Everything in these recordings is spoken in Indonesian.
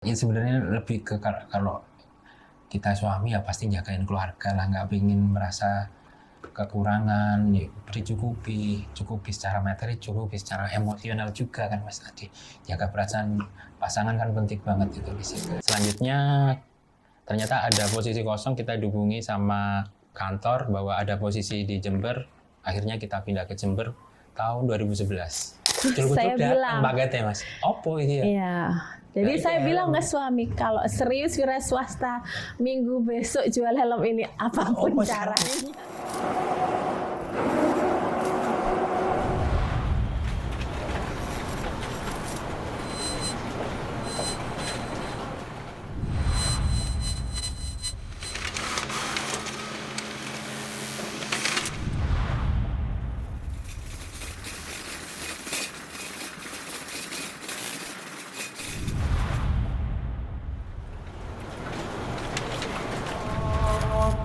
Ya sebenarnya lebih ke kalau kita suami ya pasti jagain keluarga lah, nggak pingin merasa kekurangan, ya cukupi secara materi, cukupi secara emosional juga kan Mas Adi. Jaga perasaan pasangan kan penting banget itu di situ. Selanjutnya ternyata ada posisi kosong, kita dihubungi sama kantor bahwa ada posisi di Jember. Akhirnya kita pindah ke Jember tahun 2011. Terus saya bilang, ya Mas. Opo itu ya? iya. Jadi Nah, saya helm. bilang ke suami, kalau serius wira swasta minggu besok jual helm ini apapun caranya.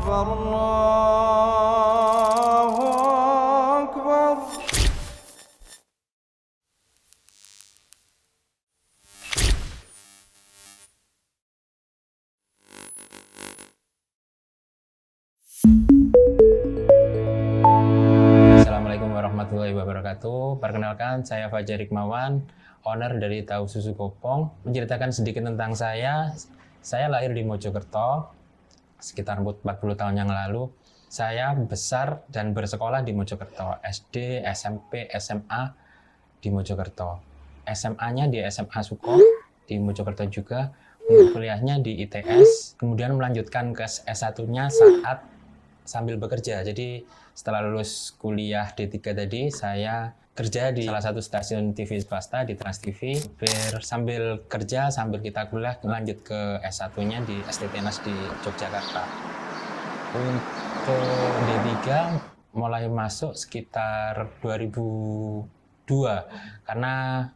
أكبر الله أكبر. Assalamualaikum warahmatullahi wabarakatuh. Perkenalkan, saya Fajar Hikmawan, owner dari Tahu Susu Kopong. Menceritakan sedikit tentang saya. Saya lahir di Mojokerto, sekitar 40 tahun yang lalu. Saya besar dan bersekolah di Mojokerto, SD, SMP, SMA di Mojokerto. SMA-nya di SMA Suko di Mojokerto juga. Untuk kuliahnya di ITS, kemudian melanjutkan ke S1-nya saat sambil bekerja. Jadi setelah lulus kuliah D3 tadi, saya kerja di salah satu stasiun TV swasta di Trans TV. Sambil kerja, sambil kita kuliah, lanjut ke S1-nya di STTNAS di Yogyakarta. Untuk D3 mulai masuk sekitar 2002, karena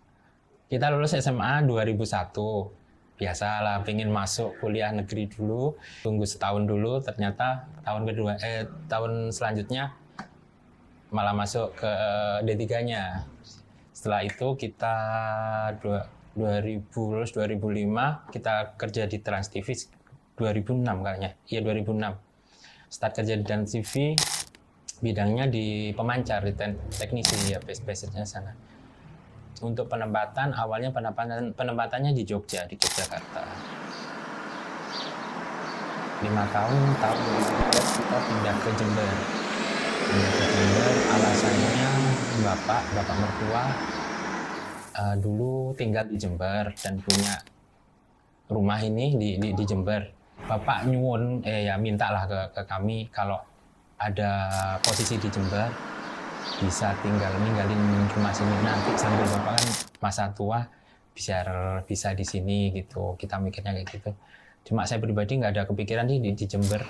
kita lulus SMA 2001. Biasalah, pengen masuk kuliah negeri dulu, tunggu setahun dulu, ternyata tahun selanjutnya malah masuk ke D3-nya. Setelah itu kita 2005 kita kerja di Trans TV 2006 kayaknya. Iya 2006. Start kerja di Trans TV, bidangnya di pemancar, di teknisi ya, base-nya sana. Untuk penempatan, awalnya penempatannya di Yogyakarta. 5 tahun 2012 kita pindah ke Jember. Alasannya bapak mertua dulu tinggal di Jember dan punya rumah ini di Jember. Bapak nyuwun mintalah ke kami kalau ada posisi di Jember, bisa ninggalin rumah sini nanti sambil bapak kan masa tua bisa di sini gitu. Kita mikirnya kayak gitu. Cuma saya pribadi nggak ada kepikiran di Jember.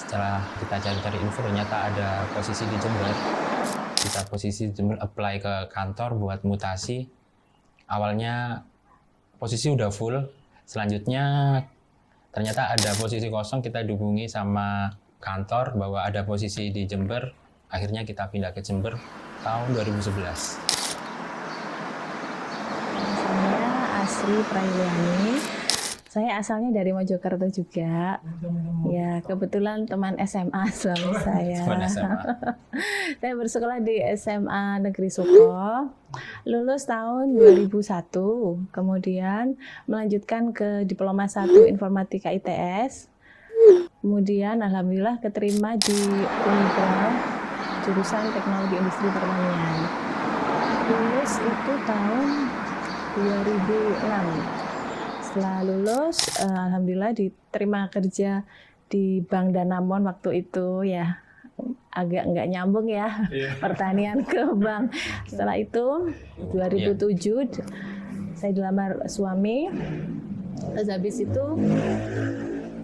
Setelah kita cari-cari info, ternyata ada posisi di Jember. Kita posisi di Jember, apply ke kantor buat mutasi. Awalnya posisi udah full. Selanjutnya ternyata ada posisi kosong, kita dihubungi sama kantor bahwa ada posisi di Jember. Akhirnya kita pindah ke Jember tahun 2011. Saya Asri Prayuliani. Saya asalnya dari Mojokerto juga. Ya, kebetulan teman SMA suami saya. Teman SMA. Saya bersekolah di SMA Negeri Suko. Lulus tahun 2001. Kemudian melanjutkan ke Diploma 1 Informatika ITS. Kemudian alhamdulillah keterima di Unipro, jurusan Teknologi Industri Pertanian. Lulus itu tahun 2006. Setelah lulus, alhamdulillah diterima kerja di Bank Danamon waktu itu ya. Agak nggak nyambung ya, pertanian ke bank. Setelah itu 2007 saya dilamar suami. Terus habis itu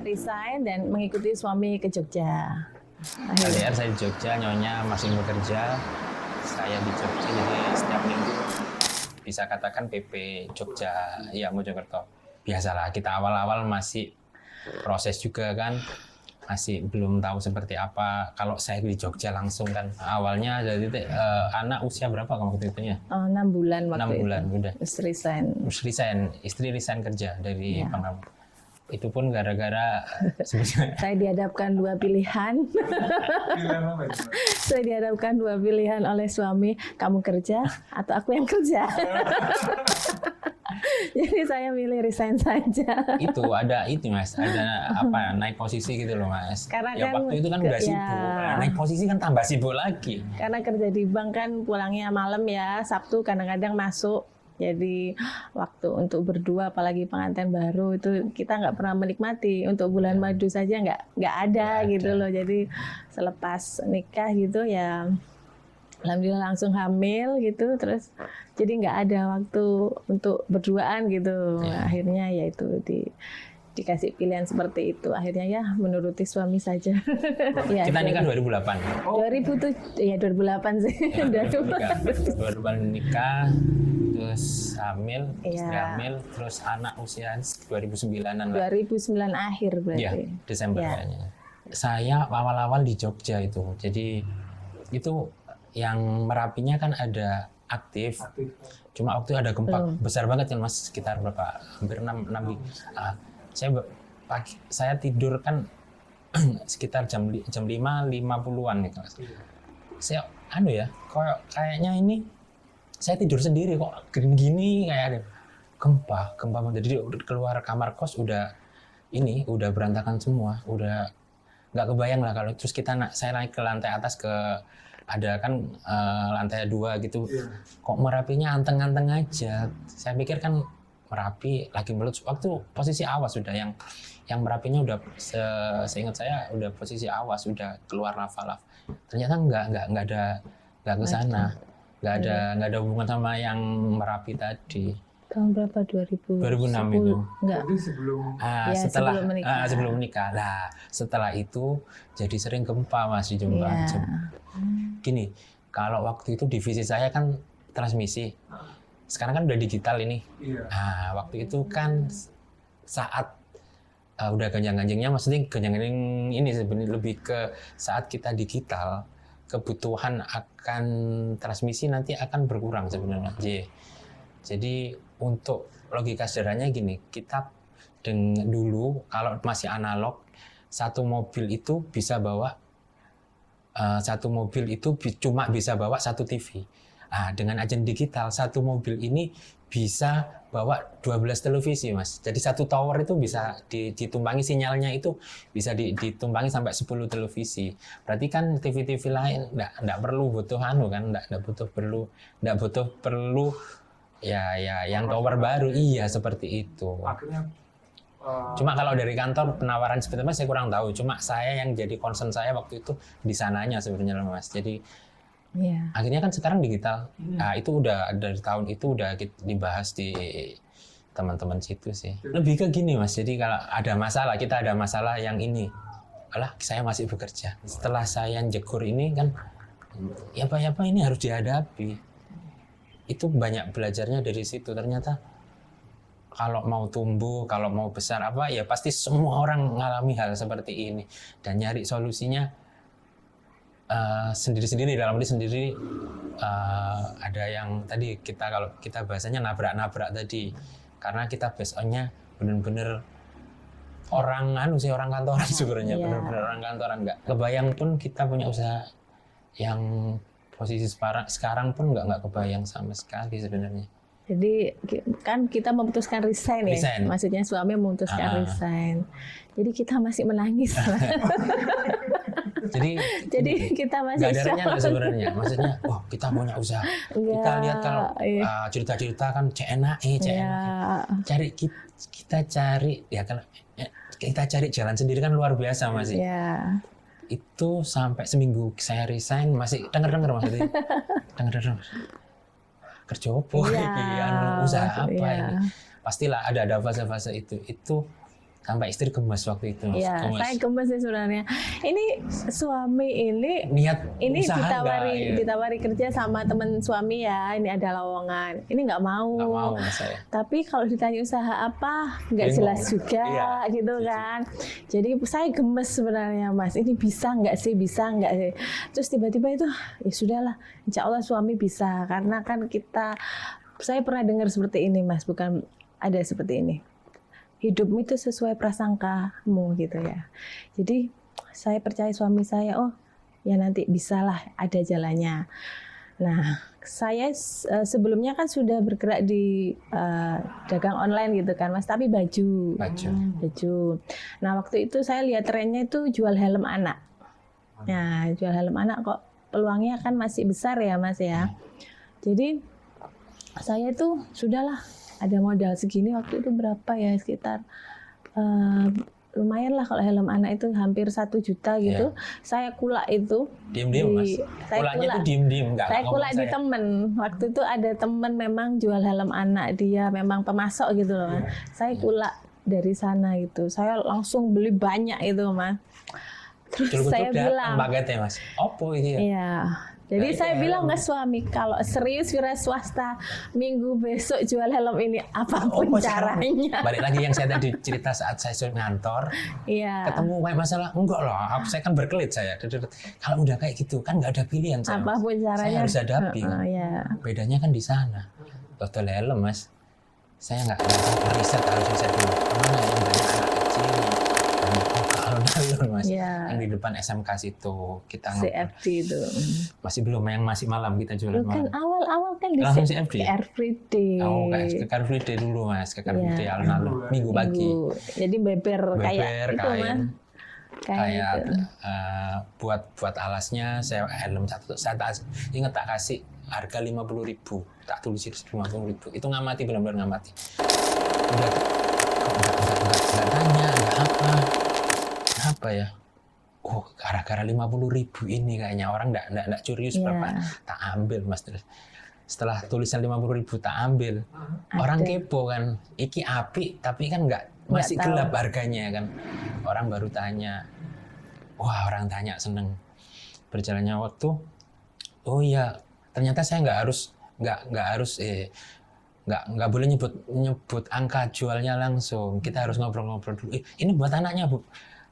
resign dan mengikuti suami ke Jogja. LDR saya di Jogja, nyonya masih bekerja, saya di Jogja, jadi setiap minggu bisa katakan PP Jogja, ya Mojokerto. Biasalah, kita awal-awal masih proses juga kan, masih belum tahu seperti apa. Kalau saya di Jogja langsung kan awalnya jadi anak usia berapa kamu waktu itu ya? 6 bulan 6 waktu bulan itu. udah. Istri resign kerja dari Iya. Pangkal. Itu pun gara-gara sebenarnya Saya dihadapkan dua pilihan. Saya dihadapkan dua pilihan oleh suami, kamu kerja atau aku yang kerja. Jadi saya milih resign saja. itu ada itu Mas, ada apa naik posisi gitu loh Mas. Karena Ya kan waktu itu kan udah ya. sibuk. Nah, naik posisi kan tambah sibuk lagi. Karena kerja di bank kan pulangnya malam ya, Sabtu kadang-kadang masuk. Jadi waktu untuk berdua, apalagi pengantin baru itu kita nggak pernah menikmati. Untuk bulan madu saja nggak ada gitu loh. Jadi selepas nikah gitu ya, alhamdulillah langsung hamil gitu. Terus jadi nggak ada waktu untuk berduaan gitu. Akhirnya ya itu dikasih pilihan seperti itu. Akhirnya ya menuruti suami saja. Ya, Kita nikah 2008. 2007 ya 2008 sih. 2008 nikah, terus hamil, istri Iya. hamil, terus anak usia 2009-an lah. 2009 akhir berarti. Iya, Desember Ya. kayaknya. Saya awal-awal di Jogja itu. Jadi itu yang Merapinya kan ada aktif. Cuma waktu itu ada gempa besar banget kan Mas, sekitar berapa? Hampir 6 saya tidur kan sekitar jam 5.50-an gitu Mas. Saya kayaknya ini saya tidur sendiri kok gini kayak ada gempa banget. Jadi keluar kamar kos udah berantakan semua, udah nggak kebayang lah kalau terus saya naik ke lantai atas ada kan lantai 2 gitu. Kok Merapinya anteng-anteng aja. Saya pikir kan Merapi lagi meletus, waktu posisi awas sudah yang Merapinya udah seingat saya udah posisi awas, udah keluar lava. Ternyata nggak ke sana. Nggak ada hubungan sama yang Merapi tadi. Tahun berapa? 2006 itu. Enggak. Ya, Sebelum menikah. Nah, setelah itu jadi sering gempa Mas di Jombang. Ya. Gini, kalau waktu itu divisi saya kan transmisi. Sekarang kan udah digital ini. Nah, waktu itu kan saat udah ganjang-ganjingnya, maksudnya ganjang-ganjing ini sebenarnya lebih ke saat kita digital, kebutuhan akan transmisi nanti akan berkurang sebenarnya. Jadi untuk logika sederhananya gini, kita dulu kalau masih analog, satu mobil itu cuma bisa bawa satu TV. Nah, dengan agen digital, satu mobil ini bisa bawa 12 televisi, Mas. Jadi satu tower itu bisa ditumpangi sinyalnya itu bisa ditumpangi sampai 10 televisi. Berarti kan TV-TV lain enggak perlu butuh enggak butuh perlu ya yang tower baru. Iya, seperti itu. Akhirnya Cuma kalau dari kantor penawaran seperti itu saya kurang tahu. Cuma saya yang jadi concern saya waktu itu di sananya sebenarnya, Mas. Jadi akhirnya kan sekarang digital. Nah, itu udah dari tahun itu udah dibahas di teman-teman situ sih. Lebih ke gini Mas, jadi kalau kita ada masalah yang ini, saya masih bekerja. Setelah saya jegur ini kan, apa ini harus dihadapi. Itu banyak belajarnya dari situ. Ternyata kalau mau tumbuh, kalau mau besar ya pasti semua orang mengalami hal seperti ini. Dan nyari solusinya sendiri-sendiri, dalam diri sendiri. Ada yang tadi kalau kita bahasanya nabrak-nabrak tadi, karena kita based on-nya benar-benar orang kantoran sebenarnya, benar-benar orang kantoran. Nggak kebayang pun kita punya usaha yang posisi sekarang pun nggak kebayang sama sekali sebenarnya. Jadi kan kita memutuskan resign ya, maksudnya suami memutuskan resign. Jadi kita masih menangis. Jadi kita masih nggak ada rencana sebenarnya. Maksudnya, kita punya usaha. Kita lihat kalau cerita-cerita kan CNAE. Kita cari jalan sendiri kan luar biasa masih. Itu sampai seminggu saya resign masih denger maksudnya. Denger. Kerja apa? Usaha apa ini? Pastilah ada fase-fase itu. Itu sampai istri gemes waktu itu. Iya, Gemes. saya gemes sih sebenarnya. Ini suami ini Niat ini usaha ditawari nggak, ya? ditawari kerja sama teman suami ya, ini ada lowongan. Ini nggak mau. Nggak mau Mas saya. Tapi kalau ditanya usaha apa, nggak Bingung. jelas juga Iya, gitu kan. Jadi saya gemes sebenarnya Mas. Ini bisa nggak sih, bisa nggak sih? Terus tiba-tiba itu ya sudahlah. Insya Allah suami bisa, karena kan saya pernah dengar seperti ini Mas, bukan ada seperti ini. Hidupmu itu sesuai prasangkamu gitu ya. Jadi saya percaya suami saya, oh ya nanti bisalah ada jalannya. Nah, saya sebelumnya kan sudah bergerak di dagang online gitu kan Mas, tapi baju. Nah, waktu itu saya lihat trennya itu jual helm anak. Nah, jual helm anak kok peluangnya kan masih besar ya Mas ya. Jadi saya tuh sudahlah, ada modal segini waktu itu berapa ya, sekitar lumayan lah kalau helm anak itu hampir 1 juta gitu. Saya kulak itu. Diem-diem Mas. Kulaknya itu diem-diem. Saya kulak di temen. Waktu itu ada temen memang jual helm anak, dia memang pemasok gitu loh Mas. Saya kulak dari sana gitu. Saya langsung beli banyak itu Mas. Terus saya bilang, pagetnya Mas. Opo ini ya? Iya. Jadi saya bilang ke suami, kalau serius wira swasta minggu besok jual helm ini apapun caranya. Balik lagi yang saya tadi cerita saat saya sudah ngantor, ketemu kayak masalah, enggak lah, saya kan berkelit saya. Kalau udah kayak gitu kan nggak ada pilihan saya. Apapun caranya. Saya harus hadapi. Bedanya kan di sana. Total helm Mas, saya nggak riset, harus riset dulu. Kemana yang banyak anak kecil alun-alun Mas, yang di depan SMK situ kita CFD itu masih belum, yang masih malam kita jualan kan malam. awal-awal kan di langsung CFD Car Free Day. Oh, ke Car Free Day dulu Mas, ke Car Free Day alun-alun minggu pagi. Jadi beber kayak itu kain, Mas. Kayak buat alasnya saya helm satu, saya ingat tak kasih harga 50.000, tak tulis 50.000. Itu ngamati, benar-benar ngamati. Udah nggak tanya, nggak apa ya. Oh, gara-gara 50.000 ini kayaknya orang nggak curious berapa. Tak ambil Mas. Terus setelah tulisan 50.000 tak ambil. Orang kepo kan, iki api tapi kan masih gelap harganya kan. Orang baru tanya. Wah, orang tanya seneng. Berjalannya waktu, oh iya, ternyata saya nggak boleh nyebut angka jualnya langsung. Kita harus ngobrol-ngobrol dulu. Ini buat anaknya Bu.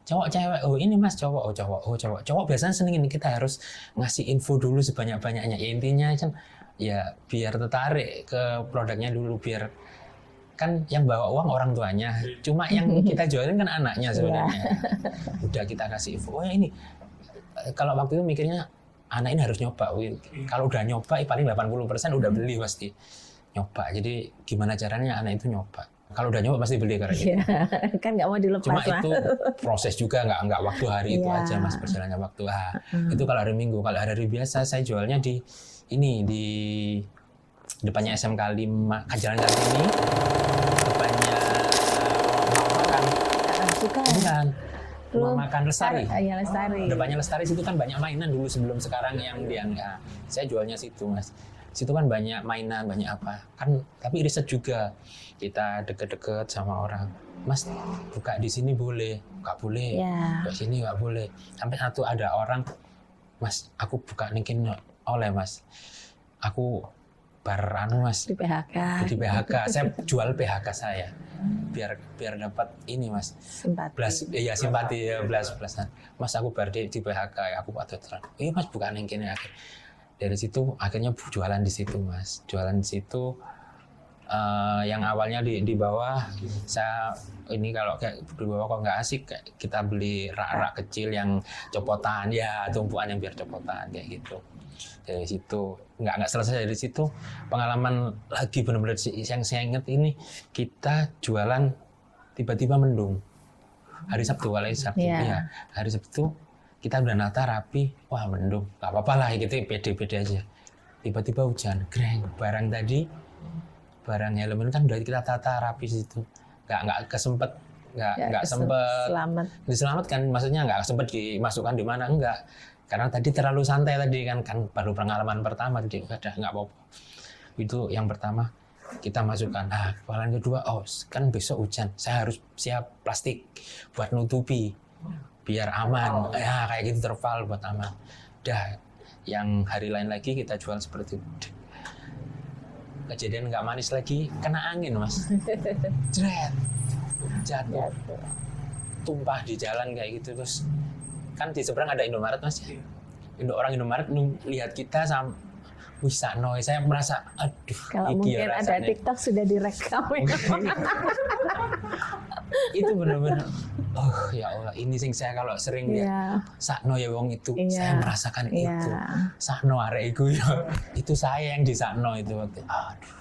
Cowok cewek, oh ini Mas cowok, cowok biasanya seneng ini. Kita harus ngasih info dulu sebanyak-banyaknya. Ya, intinya kan ya biar tertarik ke produknya dulu, biar kan yang bawa uang orang tuanya, cuma yang kita jualin kan anaknya sebenarnya. Udah kita kasih info, oh ya ini. Kalau waktu itu mikirnya anak ini harus nyoba. Kalau udah nyoba paling 80% udah beli pasti. Nyoba. Jadi gimana caranya anak itu nyoba? Kalau udah nyoba pasti beli karena gitu. Kan nggak mau dilepas. Cuma itu proses juga, nggak waktu hari itu aja Mas, perjalanannya waktu. Itu kalau hari Minggu. Kalau hari biasa saya jualnya di depannya SMK 5 Jalan Kartini, depannya rumah makan Lestari. Iya, Lestari. Depannya Lestari situ kan banyak mainan dulu sebelum sekarang yang diangkat. Saya jualnya situ Mas. Situ kan banyak mainan, banyak apa. Kan tapi riset juga. Kita deket-deket sama orang. Mas, buka di sini boleh? Nggak boleh. Buka sini nggak boleh. Sampai satu ada orang, Mas, aku buka ningkin oleh Mas. Aku Mas. Di PHK. Di PHK. Saya jual PHK saya. Biar dapat ini Mas. Simpati. Simpati ya, belas-belasan. Mas, aku di PHK, aku patut terang. Iya Mas, buka ningkin ya. Dari situ akhirnya jualan di situ Mas. Jualan di situ. Yang awalnya di bawah, saya ini kalau kayak di bawah kok nggak asik, kayak kita beli rak-rak kecil yang copotan ya, tumpuan yang biar copotan kayak gitu. Dari situ nggak selesai dari situ, pengalaman lagi benar-benar yang saya ingat ini, kita jualan tiba-tiba mendung hari Sabtu, hari Sabtu kita udah nata rapi, wah mendung, nggak apa-apa lah gitu, pede-pede aja. Tiba-tiba hujan, greng, barang helm kan udah kita tata rapi situ, nggak kesempet, nggak sempet diselamatkan, maksudnya nggak sempet dimasukkan di mana, enggak, karena tadi terlalu santai tadi kan baru pengalaman pertama, jadi udah nggak apa-apa. Itu yang pertama. kita masukkan. Nah, kepalan kedua, oh kan besok hujan, saya harus siap plastik buat nutupi biar aman. Ya kayak gitu, terpal buat aman. Udah, yang hari lain lagi kita jual seperti itu. Kejadian nggak manis lagi, kena angin mas, jret, jatuh, tumpah di jalan kayak gitu. Terus kan di seberang ada Indomaret mas, orang Indomaret lihat kita sama Wisano, saya merasa aduh. Kalau mungkin ada TikTok sudah direkam. Itu benar-benar, oh ya Allah, ini sing saya kalau sering lihat sakno ya wong itu, saya merasakan itu, sakno arek iku ya, itu saya yang di sakno itu waktu, aduh,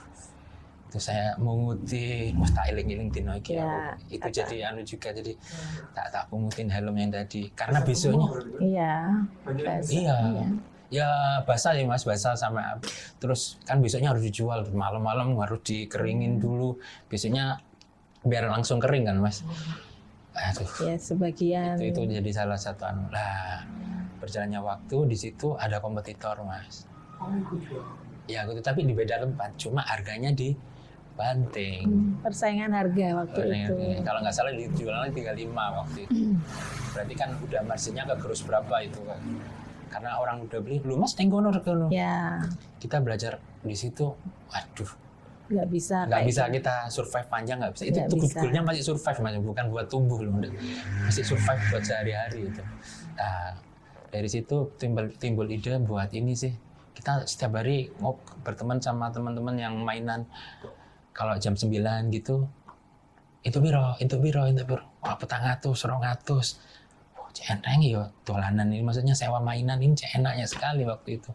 itu saya mengutin, mas tak iling-iling dino iki ya, itu jadi anu juga, jadi tak pungutin helm yang tadi, karena besoknya, ya basah ya mas, basah sama, terus kan besoknya harus dijual, malam-malam harus dikeringin dulu, besoknya biar langsung kering kan mas. Aduh, ya sebagian itu jadi salah satu anu. Lah berjalannya waktu di situ ada kompetitor mas. Ya gitu, tapi di beda tempat, cuma harganya dibanting. Persaingan harga waktu itu. Kalau nggak salah dijualnya 35 waktu itu. Berarti kan udah marginnya kegerus berapa itu kan? Karena orang udah beli, lu mas tenggono rekono. Ya. Kita belajar di situ, waduh. Nggak bisa kita survive panjang, nggak bisa. Itu goalnya masih survive mas, bukan buat tumbuh loh, masih survive buat sehari-hari itu. Nah, dari situ timbul ide buat ini sih, kita setiap hari berteman sama teman-teman yang mainan, kalau jam 9 gitu, itu biro, wah 400, 200, enaknya ya dolanan ini, maksudnya sewa mainan ini enaknya sekali waktu itu.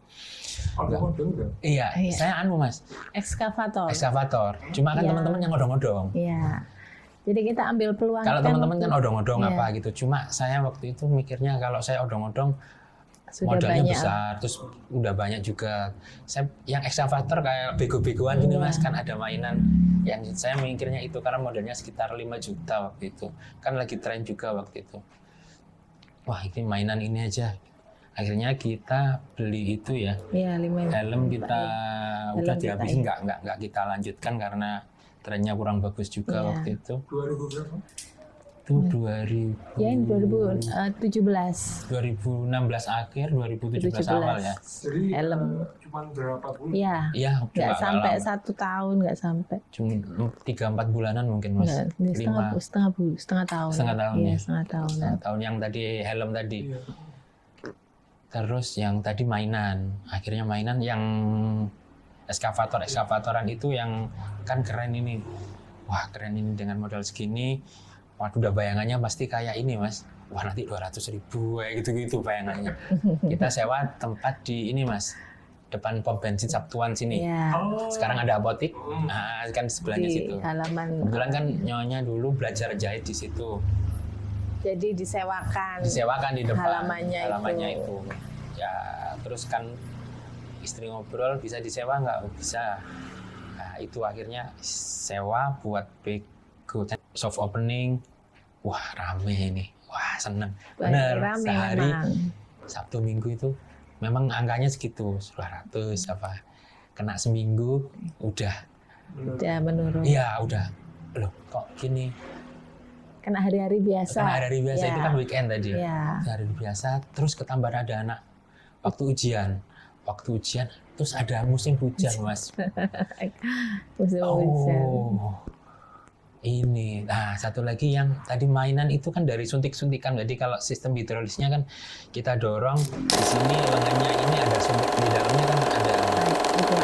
Iya, saya anu mas, ekskavator. Cuma kan teman-teman yang odong-odong. Iya. Jadi kita ambil peluang. Kalau teman-teman kan odong-odong apa gitu. Cuma saya waktu itu mikirnya kalau saya odong-odong modalnya besar, terus udah banyak juga. Saya yang ekskavator kayak bego-begoan gini mas, kan ada mainan. Yang saya mikirnya itu karena modalnya sekitar 5 juta waktu itu. Kan lagi tren juga waktu itu. Wah ini mainan ini aja. Akhirnya kita beli itu ya. Iya, helm kita udah dihabisin, nggak kita lanjutkan karena trennya kurang bagus juga waktu itu. 2000 berapa? Itu 2000. Ya, 2017. 2016 akhir, 2017 awal ya. Jadi helm cuma berapa bulan? Iya. Iya, nggak sampai 1 tahun, nggak sampai. Cuma 3-4 bulanan mungkin mas. Setengah tahun. Iya, setengah tahun. Setengah tahun yang tadi helm tadi. Iya. Terus yang tadi mainan, akhirnya mainan yang ekskavatoran itu yang kan keren ini. Wah keren ini dengan modal segini. Waduh udah bayangannya pasti kayak ini mas. Wah nanti 200.000 kayak gitu-gitu bayangannya. Kita sewa tempat di ini mas, depan pom bensin Sabtuan sini. Ya. Sekarang ada apotik, nah, kan sebelahnya di situ. Halaman. Kebetulan kan nyonya dulu belajar jahit di situ. Jadi disewakan di depan halamannya itu. Ya terus kan istri ngobrol, bisa disewa nggak? Bisa. Nah itu akhirnya sewa buat bego soft opening. Wah rame ini, wah seneng. Bener, sehari memang. Sabtu Minggu itu memang angkanya segitu 200 apa. Kena seminggu udah menurun. Iya udah. Loh kok gini? Kena hari-hari biasa. Itu kan weekend tadi. Ya. Hari biasa, terus ketambah ada anak waktu ujian, terus ada musim hujan mas. Musim hujan. Ini, nah satu lagi yang tadi mainan itu kan dari suntik-suntikan. Jadi kalau sistem hidrolisnya kan kita dorong di sini lengannya ini ada suntik, di dalamnya kan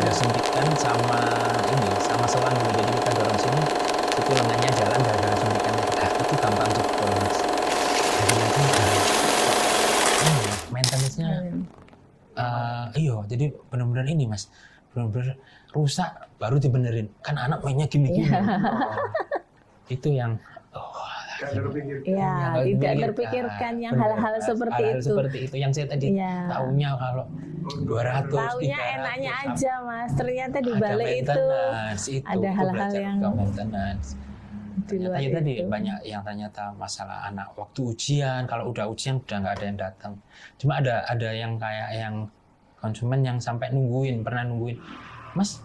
ada suntikan sama selang gitu. Jadi kita dorong sini, itu lengannya jalan gara-gara suntikannya. Itu gampang jebol mas. Maintenance-nya jadi benar-benar ini mas, benar-benar rusak baru dibenerin. Kan anak mainnya gini-gini. Itu yang tidak terpikirkan yang hal-hal seperti itu. Yang saya tadi tahunya kalau 200, tahunya enaknya aja mas, ternyata di balik itu ada hal-hal yang ternyata itu tadi banyak yang ternyata masalah anak waktu ujian. Kalau udah ujian udah nggak ada yang datang. Cuma ada yang kayak yang konsumen yang sampai pernah nungguin mas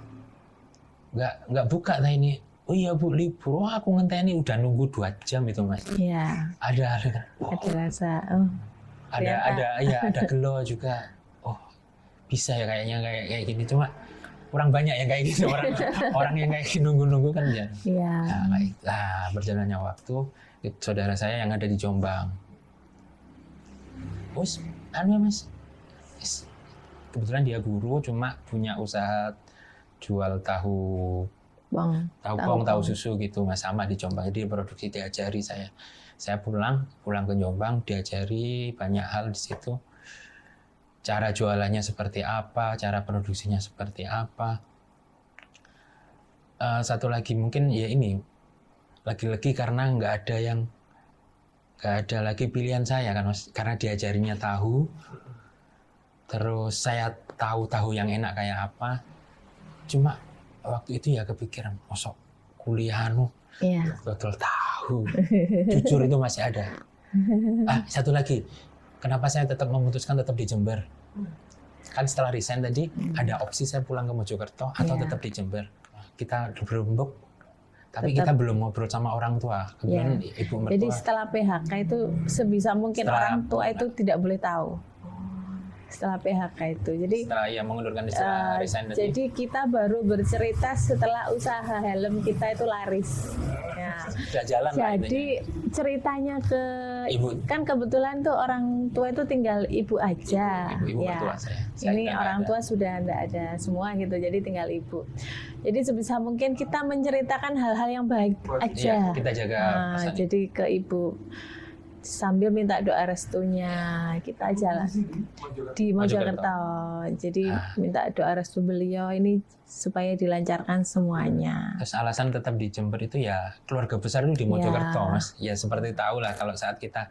nggak buka tah ini. Oh iya Bu, libur. Oh, aku ngenteni udah nunggu 2 jam itu Mas. Iya. Ada Ada rasa. ada gelo juga. Oh, bisa ya kayaknya kayak gini, cuma kurang banyak yang kayak gitu orang yang kayak nunggu-nunggu kan ya. Iya. Nah, berjalannya waktu, saudara saya yang ada di Jombang. Mas, kebetulan dia guru, cuma punya usaha jual tahu pong, tahu susu gitu Mas, sama di Jombang. Jadi produksi diajari saya pulang ke Jombang, diajari banyak hal di situ, cara jualannya seperti apa, cara produksinya seperti apa. Satu lagi mungkin ya ini, lagi-lagi karena nggak ada lagi pilihan saya kan Mas, karena diajarinya tahu, terus saya tahu yang enak kayak apa, cuma waktu itu ya kepikiran, mosok kuliah betul tahu. Jujur itu masih ada. Satu lagi, kenapa saya tetap memutuskan tetap di Jember? Kan setelah resign tadi ada opsi saya pulang ke Mojokerto atau tetap di Jember. Kita berembuk, tapi kita belum ngobrol sama orang tua. Kemudian ibu mertua. Jadi setelah PHK itu sebisa mungkin orang tua itu tidak boleh tahu. Setelah PHK itu, jadi setelah mengundurkan setelah resign tadi. Jadi kita baru bercerita setelah usaha helm kita itu laris. Ya. Sudah jalan. Jadi ceritanya ke ibu, kan kebetulan tuh orang tua itu tinggal ibu aja. Ibu ya. mertua saya Ini orang tua sudah tidak ada semua gitu, jadi tinggal ibu. Jadi sebisa mungkin kita menceritakan hal-hal yang baik aja. Kita jaga. Jadi ke ibu. Sambil minta doa restunya, kita jalan di Mojokerto. Jadi minta doa restu beliau ini supaya dilancarkan semuanya. Terus alasan tetap di Jember itu ya keluarga besar itu di Mojokerto Mas. Ya seperti tahu lah kalau saat kita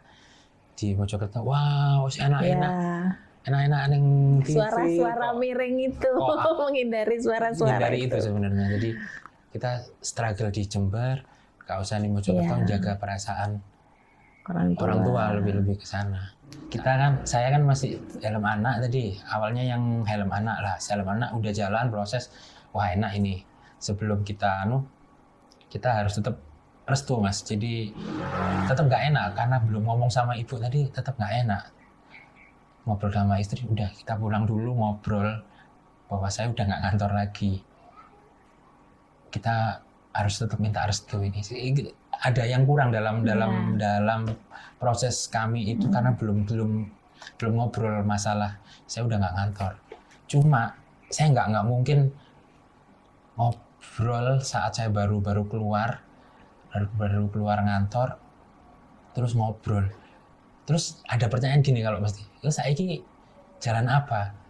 di Mojokerto, wow enak-enak neng TV. Suara-suara miring itu menghindari suara-suara itu sebenarnya. Jadi kita struggle di Jember, gak usah di Mojokerto menjaga perasaan orang tua lebih ke sana. Saya kan masih helm anak tadi. Awalnya yang helm anak lah. Helm anak udah jalan proses. Wah enak ini. Sebelum kita harus tetap restu Mas. Jadi tetap nggak enak karena belum ngomong sama ibu tadi, tetap nggak enak. Ngobrol sama istri, udah kita pulang dulu ngobrol bahwa saya udah nggak kantor lagi. Kita harus tetap minta restu ini. Ada yang kurang dalam proses kami itu karena belum ngobrol masalah saya udah nggak kantor. Cuma saya nggak mungkin ngobrol saat saya baru keluar ngantor terus ngobrol. Terus ada pertanyaan gini kalau pasti, saya ini jalan apa?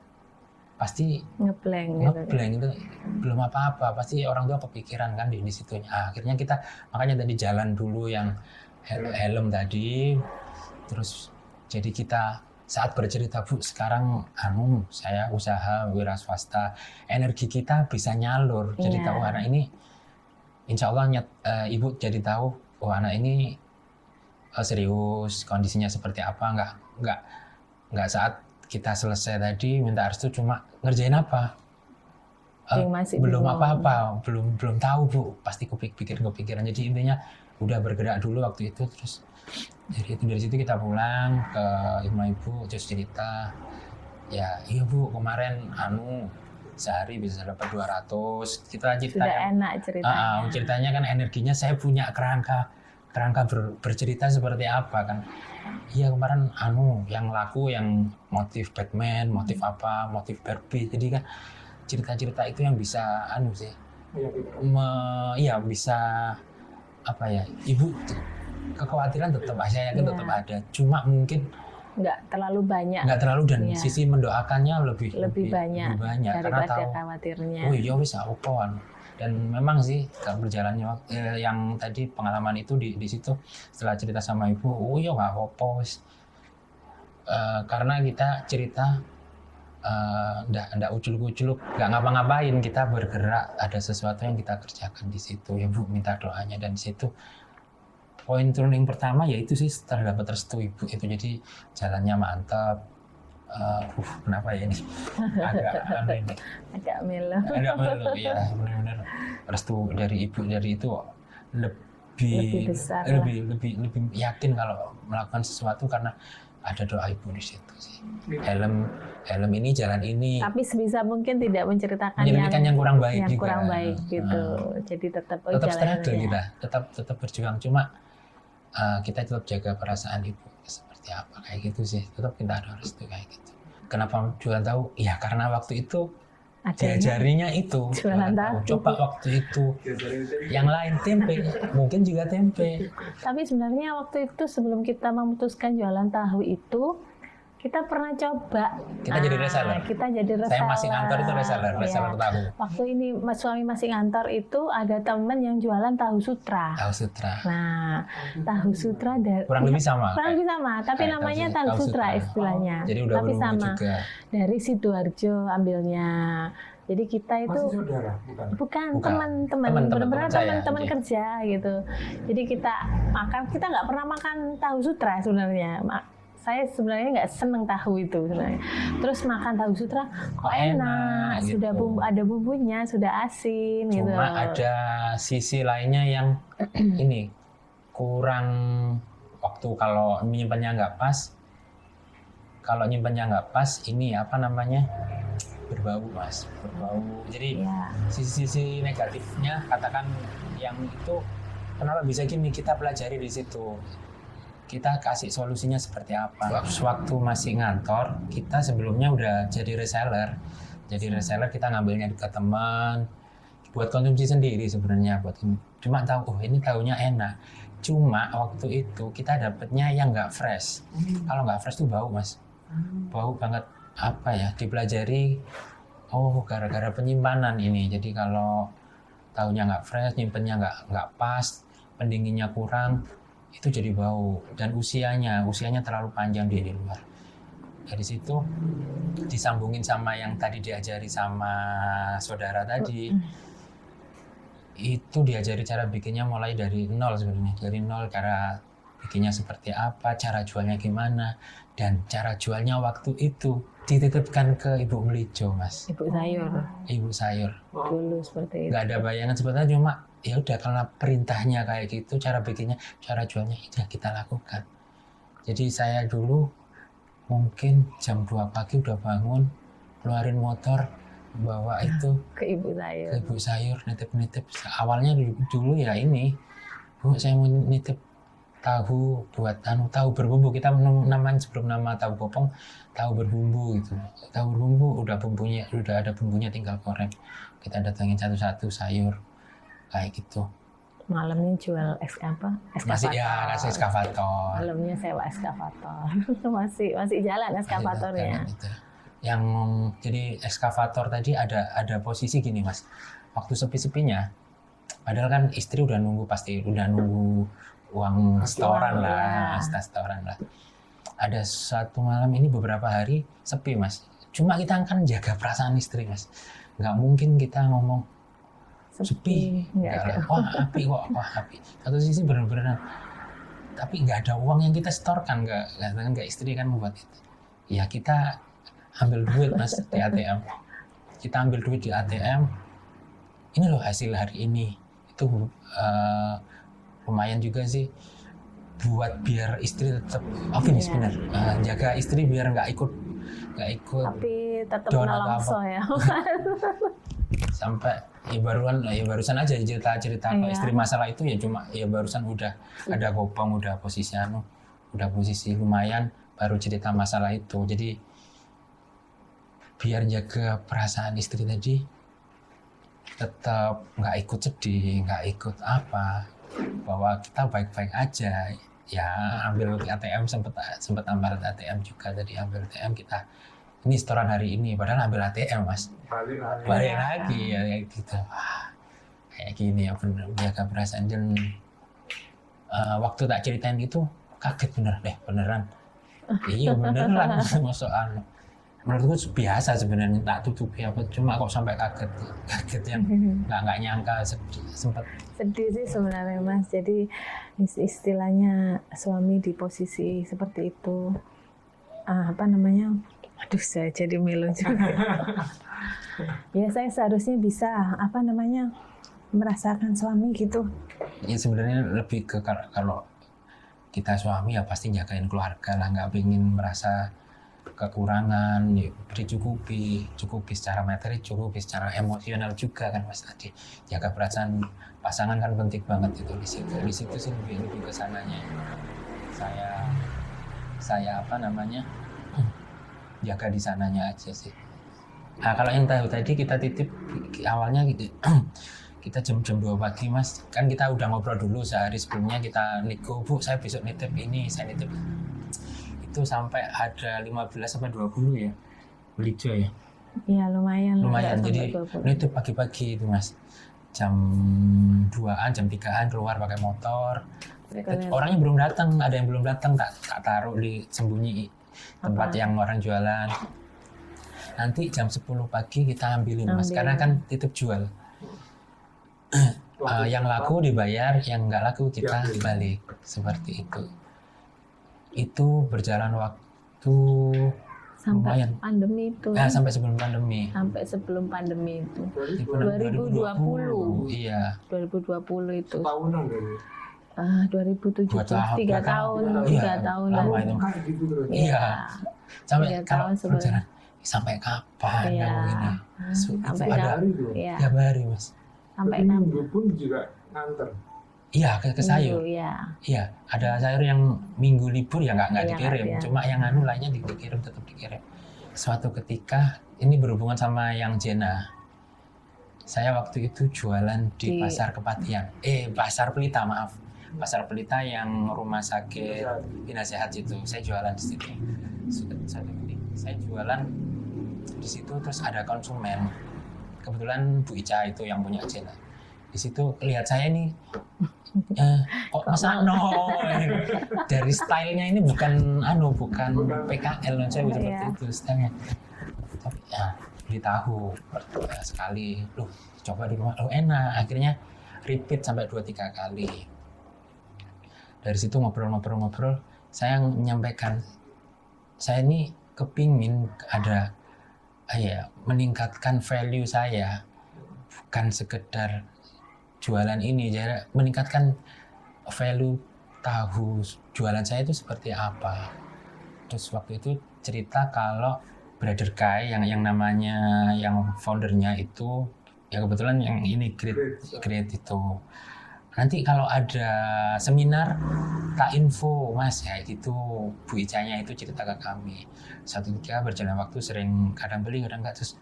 Pasti ngeblank itu belum apa-apa, pasti orang tua kepikiran kan di situnya. Akhirnya kita makanya tadi jalan dulu yang helm tadi, terus jadi kita saat bercerita Bu sekarang saya usaha wira swasta, energi kita bisa nyalur jadi tahu anak ini insya Allah ibu jadi tahu anak ini serius, kondisinya seperti apa, nggak saat kita selesai tadi minta restu cuma ngerjain apa belum apa-apa, belum tahu Bu, pasti kepikiran. Jadi intinya udah bergerak dulu waktu itu. Terus dari situ kita pulang ke ibu terus cerita iya Bu kemarin sehari bisa dapat 200. Kita cerita sudah enak ceritanya. Ceritanya kan energinya saya punya kerangka bercerita seperti apa kan. Iya kemarin yang laku yang motif Batman, motif apa, motif Barbie. Jadi kan cerita-cerita itu yang bisa bisa apa ya, ibu kekhawatiran tetap saya yakin tetap ada. Cuma mungkin nggak terlalu banyak. Dan sisi mendoakannya lebih banyak karena tahu khawatirnya. Oh iya bisa opoan. Dan memang sih kalau berjalannya yang tadi pengalaman itu di situ setelah cerita sama ibu, oh iya nggak apa-apa karena kita cerita ndak ucul-ucul, nggak ngapa-ngapain, kita bergerak, ada sesuatu yang kita kerjakan di situ ya Bu, minta doanya. Dan di situ poin turning pertama yaitu sih setelah dapat restu ibu itu, jadi jalannya mantap, kenapa ya ini Agak melo. agak melu ya, benar-benar restu dari ibu dari itu Lebih besar lah. lebih yakin kalau melakukan sesuatu karena ada doa ibu di situ sih. Helm ini jalan ini. Tapi sebisa mungkin tidak menceritakan Yang kurang baik yang juga. kurang baik gitu. Jadi tetap Tetap jalan struggle aja. kita, tetap berjuang, cuma kita tetap jaga perasaan ibu seperti apa kayak gitu sih. Tetap kita ada restu kayak gitu. Kenapa jualan tahu? Ya karena waktu itu Adanya diajarinya itu jualan tahu. Coba waktu itu yang lain tempe, mungkin juga tempe. Tapi sebenarnya waktu itu sebelum kita memutuskan jualan tahu itu, kita pernah coba. Kita jadi reseller. Kita jadi reseller. Saya masih ngantor itu reseller Iya. tahu. Waktu ini suami masih ngantor itu ada teman yang jualan tahu sutra. Tahu sutra. Nah, tahu sutra Kurang lebih sama. kurang lebih sama, tapi kayak namanya tahu tahu sutra sutra. istilahnya. Jadi udah tapi berumur sama. juga. Dari Sidoarjo ambilnya. Jadi kita itu Masih saudara, bukan? bukan Bukan. teman-teman, Teman benar-benar saya, teman-teman iya. kerja gitu. Jadi kita nggak pernah makan tahu sutra sebenarnya. Saya sebenarnya nggak seneng tahu itu sebenarnya. Terus makan tahu sutra kok enak, gitu. sudah ada bumbunya, sudah asin gitu. Cuma ada sisi lainnya yang ini kurang waktu kalau menyimpannya nggak pas. Kalau nyimpannya nggak pas, ini apa namanya berbau mas, berbau. Jadi Ya. sisi negatifnya katakan yang itu kenapa bisa gini kita pelajari di situ. Kita kasih solusinya seperti apa. Waktu masih ngantor, kita sebelumnya udah jadi reseller. Jadi reseller kita ngambilnya ke teman, buat konsumsi sendiri sebenarnya. Cuma tahu, oh ini tahunya enak. Cuma waktu itu kita dapetnya yang nggak fresh. Kalau nggak fresh tuh bau mas, bau banget. Apa ya? Dipelajari, oh gara-gara penyimpanan ini. Jadi kalau tahunya nggak fresh, nyimpennya nggak pas, pendinginnya kurang. Itu jadi bau dan usianya terlalu panjang di luar. Dari situ disambungin sama yang tadi diajari sama saudara tadi, itu diajari cara bikinnya mulai dari nol sebenarnya, dari nol cara bikinnya seperti apa, cara jualnya gimana, dan cara jualnya waktu itu dititipkan ke Ibu Melijo mas, Ibu sayur Ibu sayur. dulu seperti itu. Nggak ada bayangan sebetulnya, cuma ya udah karena perintahnya kayak gitu, cara bikinnya, cara jualnya itu kita lakukan. Jadi saya dulu mungkin jam 2 pagi udah bangun, keluarin motor, bawa itu Ke ibu sayur. ke Ibu sayur, nitip. Awalnya dulu ya ini, Bu saya mau nitip tahu buat tahu berbumbu. Kita namanya sebelum nama tahu kopong, tahu berbumbu gitu. Tahu berbumbu udah ada bumbunya tinggal goreng. Kita datangin satu-satu sayur kayak gitu. Malamnya jual eskavator. Masih ya kasih eskavator. Malamnya sewa eskavator. masih jalan eskavatornya. Gitu. Yang jadi eskavator tadi ada posisi gini mas. Waktu sepi-sepinya, padahal kan istri udah nunggu uang setoran lah, setoran lah. Ada satu malam ini beberapa hari sepi mas. Cuma kita kan jaga perasaan istri mas. Nggak mungkin kita ngomong sepi. Wah api. Satu sisi benar-benar. Tapi nggak ada uang yang kita setorkan, nggak istri kan membuat itu. Ya kita ambil duit mas di ATM. Kita ambil duit di ATM. Ini loh hasil hari ini. Itu lumayan juga sih buat biar istri tetap optimis benar. Jaga istri biar nggak ikut. Tapi tetap down atau nelongso apa. ya. Sampai barusan aja cerita ke istri masalah itu ya cuma ya barusan udah ada kopong, udah posisi lumayan baru cerita masalah itu. Jadi biar jaga perasaan istri tadi tetap nggak ikut sedih, nggak ikut apa, bahwa kita baik-baik aja. Ya ambil ATM sempat ambil ATM juga, tadi ambil ATM kita ini setoran hari ini, padahal ambil ATM mas, balik lagi ya kayak gitu. Kayak gini ya bener, jaga perasaan. Dan waktu tak ceritain itu kaget beneran. Iya beneran maksudnya. Menurutku biasa sebenarnya, tak tutupi apa, cuma kok sampai kaget yang nggak nyangka, sempat Sedih sih sebenarnya mas. Jadi istilahnya suami di posisi seperti itu, Aduh, saya jadi melo juga. Ya, saya seharusnya bisa merasakan suami gitu. Ya sebenarnya lebih ke kalau kita suami ya pasti jagain keluarga lah, nggak pengen merasa kekurangan, ya dicukupi secara materi, cukupi secara emosional juga kan Mas tadi. Jaga perasaan pasangan kan penting banget itu di situ. Di situ sih lebih ke sananya. Saya jaga di sananya aja sih. Nah, kalau yang tahu tadi kita titip awalnya gitu. Kita jam 2 pagi Mas, kan kita udah ngobrol dulu sehari sebelumnya, kita nego, Bu saya besok nitip ini, saya nitip itu sampai ada 15 sampai 20 ya belijo ya. Iya lumayan. Jadi nitip pagi-pagi itu Mas, jam 2-an jam 3-an keluar pakai motor. Orangnya belum datang, ada yang belum datang, tak taruh di sembunyi tempat yang orang jualan. Nanti jam 10 pagi kita ambilin Mas, karena kan titip jual. Yang laku dibayar, yang nggak laku kita balik, seperti itu. Itu berjalan waktu sampai lumayan. Pandemi itu. Sampai sebelum pandemi. Sampai sebelum pandemi itu. 2020. Iya. 2020 itu. Tahunan dari. 2017 3 tahun. Iya, 3 tahun lama lalu. itu. Gitu terus. Iya. Sampai 3 kalau tahun sebelum. berjalan sampai kapan Iya. kamu ini? Sampai Itu ada hari itu. Iya. tiap hari Mas. Sampai Tapi minggu pun juga nganter. Iya, ke sayur. Iya. Iya, ada sayur yang minggu libur ya nggak Iya, dikirim. iya. Cuma yang lainnya dikirim, tetap dikirim. Suatu ketika ini berhubungan sama yang Jena. Saya waktu itu jualan di Pasar Kepatihan. Pasar Pelita, maaf. Pasar Pelita yang rumah sakit Bina Sehat itu. Saya jualan di situ. Saya jualan di situ, terus ada konsumen. Kebetulan Bu Ica itu yang punya Jena. Di situ lihat saya nih, kok Mas Ano dari stylenya ini bukan PKL, saya seperti itu stylenya. Tapi ya beli tahu sekali, loh coba di rumah, loh enak. Akhirnya repeat sampai 2-3 kali. Dari situ ngobrol, saya menyampaikan, saya ini kepingin ada meningkatkan value saya, bukan sekedar jualan ini, jadi meningkatkan value tahu jualan saya itu seperti apa. Terus waktu itu cerita kalau Brother Kai yang namanya yang foundernya itu ya kebetulan yang ini Great itu. Nanti kalau ada seminar tak info Mas ya gitu. Bu Icanya itu cerita ke kami. Satu ketika berjalan waktu sering kadang beli kadang enggak, terus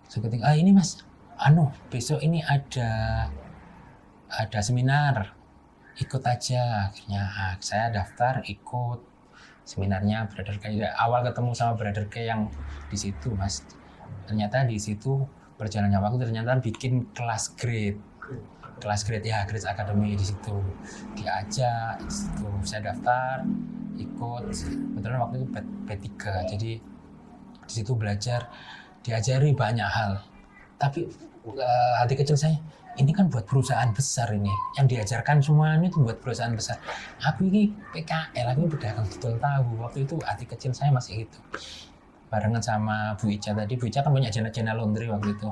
ketika ini Mas besok ini ada seminar, ikut aja. Akhirnya saya daftar ikut seminarnya Brother K. Awal ketemu sama Brother K yang di situ Mas, ternyata di situ berjalannya waktu ternyata bikin kelas grade ya, Grade Academy. Di situ diajak, di situ saya daftar ikut. Kebetulan waktu itu B3, jadi di situ belajar, diajari banyak hal. Tapi hati kecil saya, ini kan buat perusahaan besar, ini yang diajarkan semuanya itu buat perusahaan besar. Aku ini PKL, aku pedagang betul tahu. Waktu itu hati kecil saya masih gitu. Barengan sama Bu Ica tadi, Bu Ica kan punya Jena Laundry waktu itu.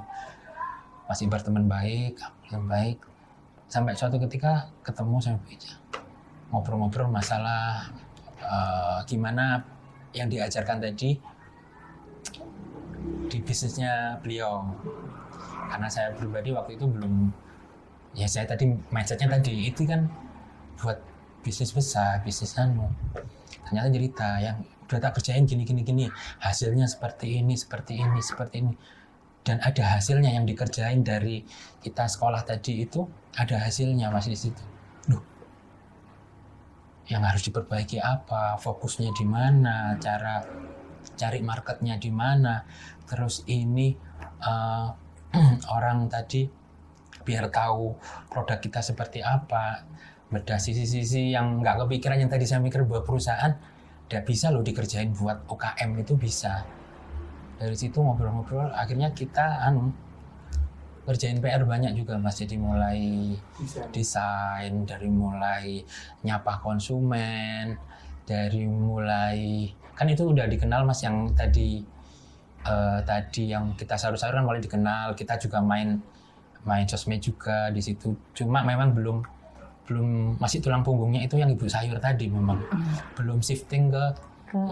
Masih berteman baik. Sampai suatu ketika ketemu sama Bu Ica, ngobrol-ngobrol masalah gimana yang diajarkan tadi di bisnisnya beliau. Karena saya pribadi waktu itu belum, ya saya tadi mindsetnya tadi itu kan buat bisnis besar, bisnis ternyata cerita yang udah tak kerjain gini, hasilnya seperti ini, dan ada hasilnya yang dikerjain dari kita sekolah tadi itu, ada hasilnya masih di situ. Loh, yang harus diperbaiki apa, fokusnya di mana, cara cari marketnya di mana, terus ini orang tadi biar tahu produk kita seperti apa, bedah sisi-sisi yang nggak kepikiran yang tadi saya mikir buat perusahaan, udah bisa loh dikerjain buat UKM itu bisa. Dari situ ngobrol-ngobrol, akhirnya kita kerjain PR banyak juga Mas, jadi mulai desain, dari mulai nyapa konsumen, dari mulai kan itu udah dikenal Mas yang tadi yang kita sayur-sayur kan mulai dikenal, kita juga main sosmed juga di situ. Cuma memang belum masih tulang punggungnya itu yang ibu sayur tadi memang belum shifting ke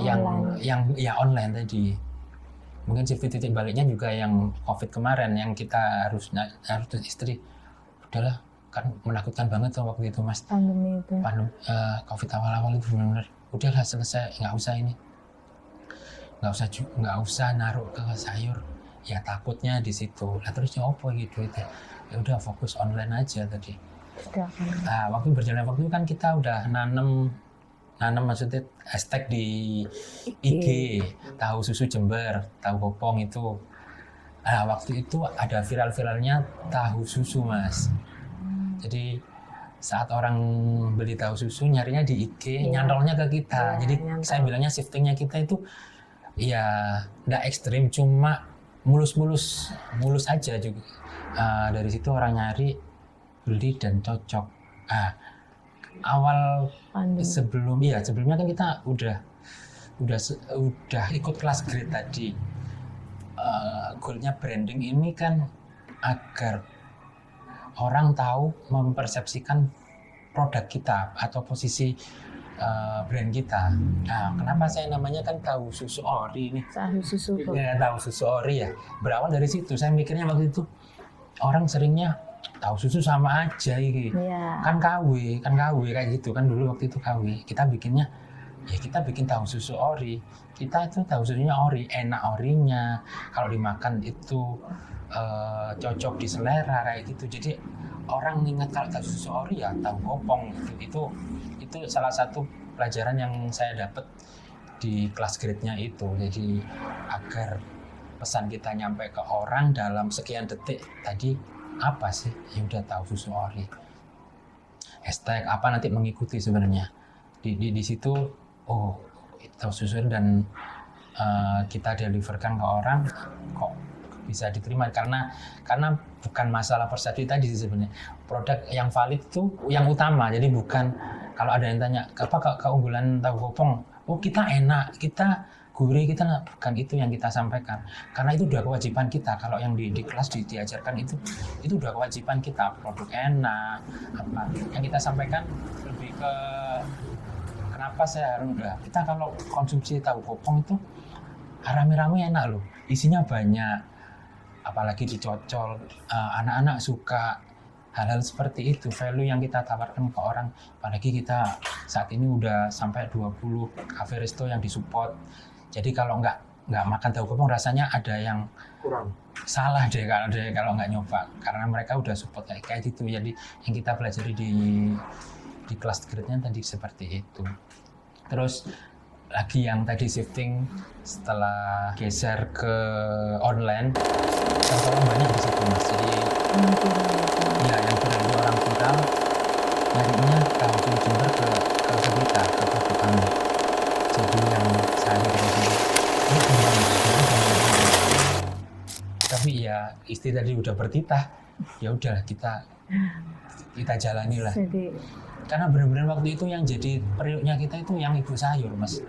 yang online tadi. Mungkin shifting titik baliknya juga yang COVID kemarin yang kita harus istri udahlah kan menakutkan banget tuh waktu itu Mas. Pandemi itu. COVID awal-awal itu benar-benar udahlah selesai, nggak usah naruh ke sayur ya takutnya di situ lah terus apa gitu itu ya udah fokus online aja tadi. Waktu berjalan waktu kan kita udah nanam maksudnya hashtag di IG tahu susu Jember, tahu Kopong itu. Waktu itu ada viral-viralnya tahu susu Mas. Jadi saat orang beli tahu susu nyarinya di IG, nyantolnya ke kita. Jadi saya bilangnya shiftingnya kita itu ya nggak ekstrim, cuma mulus aja juga. Dari situ orang nyari, beli dan cocok. Awal sebelumnya kan kita udah ikut kelas grade tadi. Goalnya branding ini kan agar orang tahu mempersepsikan produk kita atau posisi brand kita. Kenapa saya namanya kan tahu susu ori nih? Tahu susu ori ya. Berawal dari situ. Saya mikirnya waktu itu orang seringnya tahu susu sama aja ini. Kan KW kayak gitu kan dulu waktu itu KW. Kita bikin tahu susu ori. Kita itu tahu susunya ori, enak orinya. Kalau dimakan itu cocok di selera kayak gitu. Jadi orang ingat kalau tahu susu ori ya tahu Kopong gitu. Itu salah satu pelajaran yang saya dapat di kelas grade-nya itu. Jadi agar pesan kita nyampe ke orang dalam sekian detik tadi apa sih? Ya udah tahu susu ori. Hashtag apa nanti mengikuti sebenarnya. Di situ tahu susu dan kita deliverkan ke orang kok bisa diterima karena bukan masalah persepsi tadi sebenarnya. Produk yang valid itu yang utama. Jadi bukan kalau ada yang tanya apa keunggulan tahu Kopong, kita enak, kita gurih, kita bukan itu yang kita sampaikan. Karena itu udah kewajiban kita. Kalau yang di kelas diajarkan itu udah kewajiban kita. Produk enak, apa yang kita sampaikan lebih ke kenapa saya harus kita kalau konsumsi tahu Kopong itu rame-rame enak loh. Isinya banyak. Apalagi dicocol, anak-anak suka hal-hal seperti itu, value yang kita tawarkan ke orang. Apalagi kita saat ini udah sampai 20 cafe resto yang disupport. Jadi kalau nggak makan tahu Kopong rasanya ada yang kurang. Salah deh kalau nggak nyoba, karena mereka udah support kayak gitu. Jadi yang kita pelajari di kelas grade-nya tadi seperti itu. Terus lagi yang tadi shifting setelah geser ke online, contohnya banyak di situ Mas. Jadi ya yang dari orang viral nyarinya tahu susu Jember ke sekitar ke produk kami. Jadi yang saya ini tapi ya istri tadi udah bertitah, ya udah kita jalani lah. Karena benar-benar waktu itu yang jadi periuknya kita itu yang ibu sayur Mas.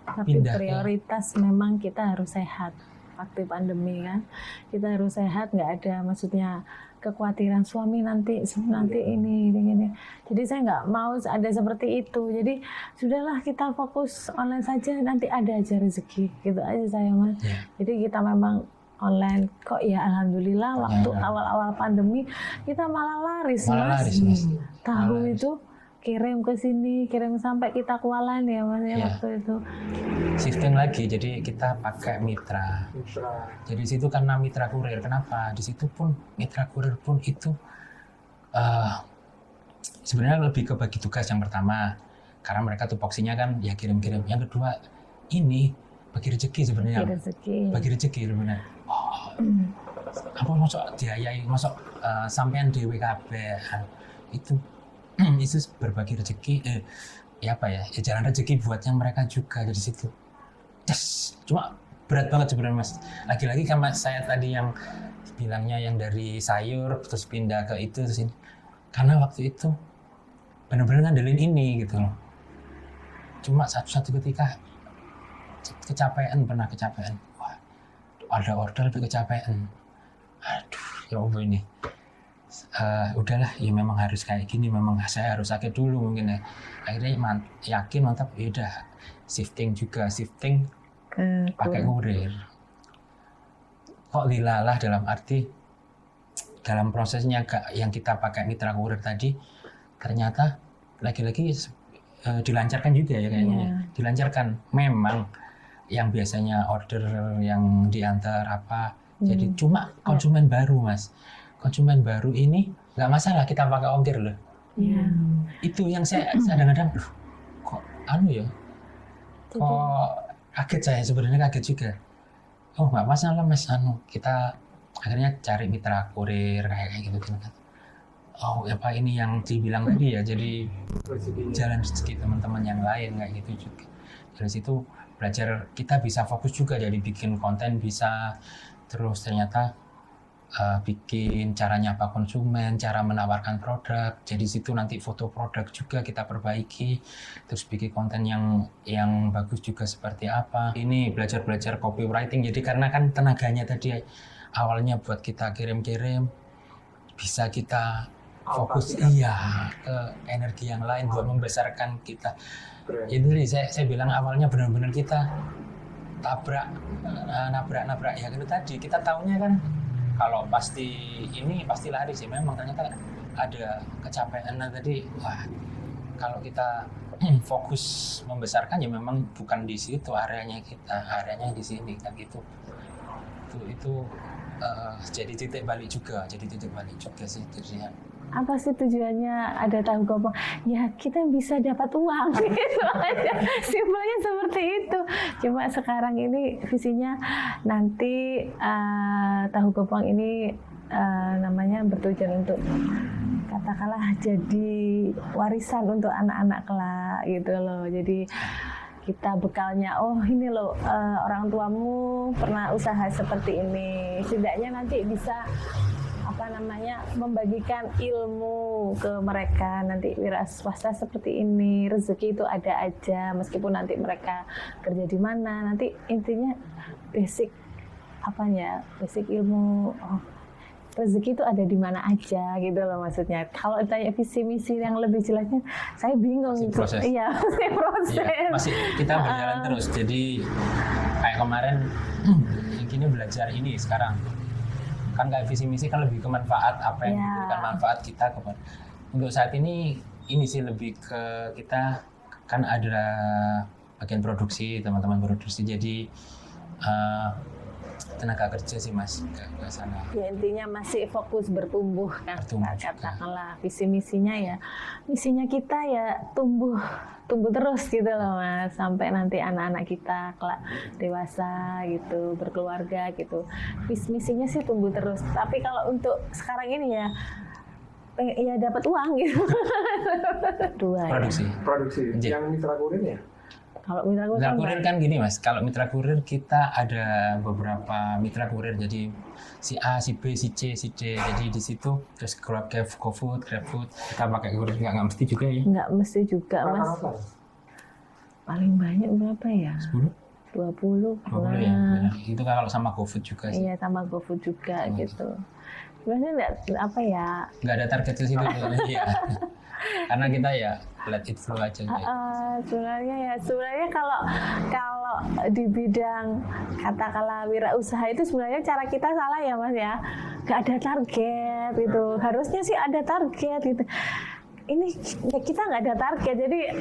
Tapi prioritas memang kita harus sehat. Waktu pandemi kan kita harus sehat, nggak ada maksudnya kekhawatiran suami nanti ini. Jadi saya nggak mau ada seperti itu. Jadi sudahlah kita fokus online saja, nanti ada aja rezeki gitu aja saya Mas. Jadi kita memang online kok ya alhamdulillah waktu awal-awal pandemi kita malah laris Mas. Tahu itu kirim ke sini, kirim sampai kita kualan ya Mas ya waktu itu. Shifting lagi, jadi kita pakai mitra. Jadi situ karena mitra kurir, kenapa? Di situ pun mitra kurir pun itu sebenarnya lebih ke bagi tugas yang pertama, karena mereka tupoksinya kan ya kirim-kirim. Yang kedua ini bagi rezeki sebenarnya. Bagi rezeki sebenarnya. Apa masuk diayai, masuk sampean DWKB itu berbagi rezeki ya jalan rezeki buatnya mereka juga dari situ. Cuma berat banget sebenarnya Mas. Lagi-lagi sama saya tadi yang bilangnya yang dari sayur terus pindah ke itu terus ini. Karena waktu itu benar-benar ngandelin ini gitu loh. Cuma satu ketika pernah kecapean. Wah, ada order tapi kecapean. Aduh, ya Allah ini. Udahlah, ya memang harus kayak gini, memang saya harus sakit dulu mungkin ya. Akhirnya yakin mantap, ya udah shifting pakai kurir. Kok dilalah dalam arti dalam prosesnya yang kita pakai mitra kurir tadi ternyata lagi-lagi dilancarkan juga ya kayaknya. Dilancarkan. Memang yang biasanya order yang diantar apa jadi cuma konsumen baru Mas. Konsumen baru ini nggak masalah kita pakai ongkir loh. Itu yang saya kadang-kadang kok ya kok kaget, saya sebenarnya kaget juga. Oh nggak masalah Mas, kita akhirnya cari mitra kurir kayak gitu kan. Oh apa ini yang dibilang tadi ya, jadi jalan rezeki teman-teman yang lain kayak gitu juga. Dari situ belajar kita bisa fokus juga, jadi bikin konten bisa, terus ternyata bikin cara nyapa konsumen, cara menawarkan produk. Jadi situ nanti foto produk juga kita perbaiki, terus bikin konten yang bagus juga seperti apa. Ini belajar copywriting. Jadi karena kan tenaganya tadi awalnya buat kita kirim-kirim, bisa kita fokus ke energi yang lain buat membesarkan kita. Itu saya bilang awalnya benar-benar kita nabrak ya itu tadi. Kita taunya kan kalau pasti lari sih, memang ternyata ada kecapean tadi. Wah, kalau kita fokus membesarkan ya memang bukan di situ areanya di sini kan gitu. Itu jadi titik balik juga sih jadinya. Apa sih tujuannya ada tahu gopong? Ya kita bisa dapat uang gitu aja. Simpelnya seperti itu. Cuma sekarang ini visinya nanti tahu gopong ini namanya bertujuan untuk katakanlah jadi warisan untuk anak-anak kelak gitu loh. Jadi kita bekalnya, ini loh orang tuamu pernah usaha seperti ini. Setidaknya nanti bisa membagikan ilmu ke mereka, nanti wira swasta seperti ini, rezeki itu ada aja meskipun nanti mereka kerja di mana, nanti intinya basic ilmu rezeki itu ada di mana aja gitu loh maksudnya. Kalau ditanya visi misi yang lebih jelasnya saya bingung. Masih proses. Iya, masih proses. Iya, masih kita berjalan terus. Jadi kayak kemarin ini belajar ini sekarang. Kan kayak visi misi kan lebih ke manfaat, apa yang diberikan manfaat kita kepada. Untuk saat ini sih lebih ke kita kan ada bagian produksi, teman-teman produksi, jadi tenaga kerja sih Mas ke sana. Ya intinya masih fokus bertumbuh kan, katakanlah visi misinya kita ya tumbuh terus gitu loh Mas, sampai nanti anak-anak kita kelak dewasa gitu, berkeluarga gitu. Visi misinya sih tumbuh terus. Tapi kalau untuk sekarang ini ya dapat uang gitu. Produksi. Yang mitra kurir ya? Kalau mitra kurir kan gini Mas, kalau mitra kurir kita ada beberapa mitra kurir, jadi si A, si B, si C, si D. Jadi di situ terus GoFood, kita pakai kurir nggak mesti juga ya? Nggak mesti juga Mas. Paling banyak berapa ya? 20 ya. Itu kan kalau sama GoFood juga sih. Iya, sama GoFood juga gitu. Sebenarnya nggak ada target ke situ ya. Karena kita ya let it flow aja. Sebenarnya kalau di bidang katakanlah wirausaha itu sebenarnya cara kita salah ya Mas ya. Nggak ada target gitu. Harusnya sih ada target gitu. Ini kita nggak ada target, jadi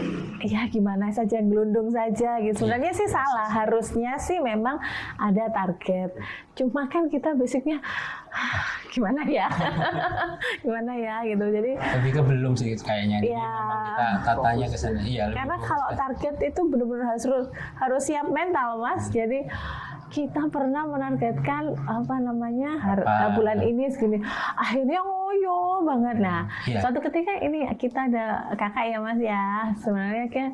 ya gimana saja, gelundung saja gitu. Sebenarnya sih salah, harusnya sih memang ada target. Cuma kan kita basicnya gimana ya gitu. Jadi lebih ke belum sih kayaknya. Ya, memang kita tatanya ke sana. Iya. Karena kalau target itu benar-benar harus siap mental Mas. Jadi kita pernah menargetkan bulan ini segini, akhirnya ngoyo banget. Nah, suatu ketika ini kita ada kakak ya Mas ya, sebenarnya kan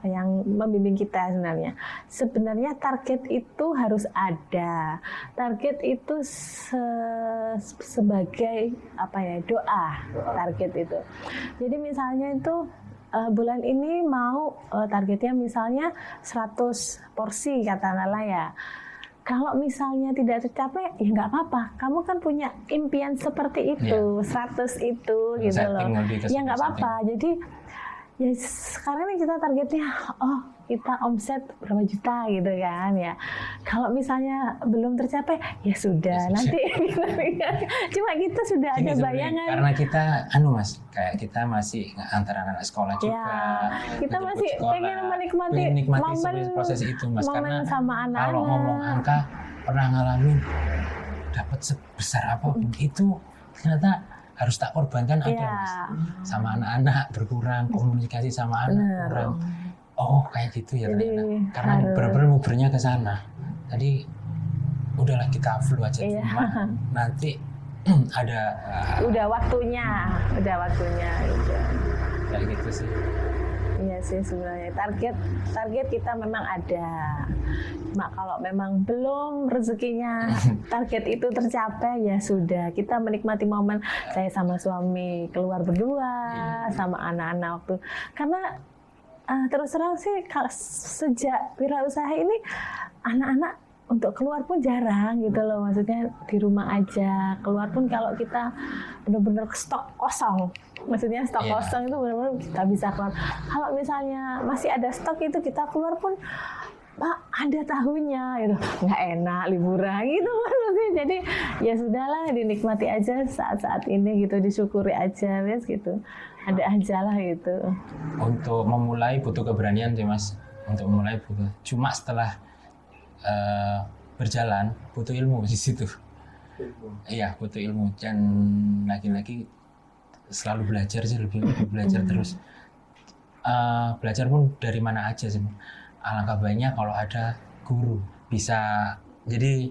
yang membimbing kita sebenarnya target itu harus ada. Target itu sebagai doa target itu. Jadi misalnya itu bulan ini mau targetnya misalnya 100 porsi katakanlah ya. Kalau misalnya tidak tercapai, ya nggak apa-apa. Kamu kan punya impian seperti itu, 100 itu gitu loh. Ya nggak apa-apa. Jadi ya sekarang ini kita targetnya, kita omset berapa juta gitu kan ya. Kalau misalnya belum tercapai, ya sudah. Nanti cuma kita sudah ada bayangan. Karena kita, Mas, kayak kita masih antara anak sekolah juga. Ya, kita masih sekolah, pengen menikmati momen proses itu, Mas. Momen Karena sama anak-anak. kalau ngomong angka, pernah ngalamin dapat sebesar apapun itu ternyata harus tak korbankan ada, Mas. Sama anak-anak berkurang, komunikasi sama anak kurang. Oh, kayak gitu ya ternyata. Karena benar-benar ngubernya ke sana. Jadi udahlah kita flow aja cuma nanti ada udah waktunya gitu. Kayak gitu sih. Iya sih sebenarnya target kita memang ada. Cuma kalau memang belum rezekinya target itu tercapai, ya sudah, kita menikmati momen saya sama suami keluar berdua sama anak-anak waktu. Karena terus terang sih sejak wirausaha ini anak-anak untuk keluar pun jarang gitu loh, maksudnya di rumah aja. Keluar pun kalau kita benar-benar stok kosong, maksudnya stok kosong itu benar-benar kita bisa keluar. Kalau misalnya masih ada stok itu kita keluar pun, Pak, ada tahunya gitu, nggak enak liburan gitu maksudnya. Jadi ya sudahlah, dinikmati aja saat-saat ini gitu, disyukuri aja wes gitu, ada aja lah gitu. Untuk memulai butuh keberanian sih, Mas. Untuk memulai butuh, cuma setelah berjalan butuh ilmu di situ. Iya, butuh ilmu, dan lagi-lagi selalu belajar sih, lebih belajar terus. Belajar pun dari mana aja sih. Alangkah baiknya kalau ada guru, bisa. Jadi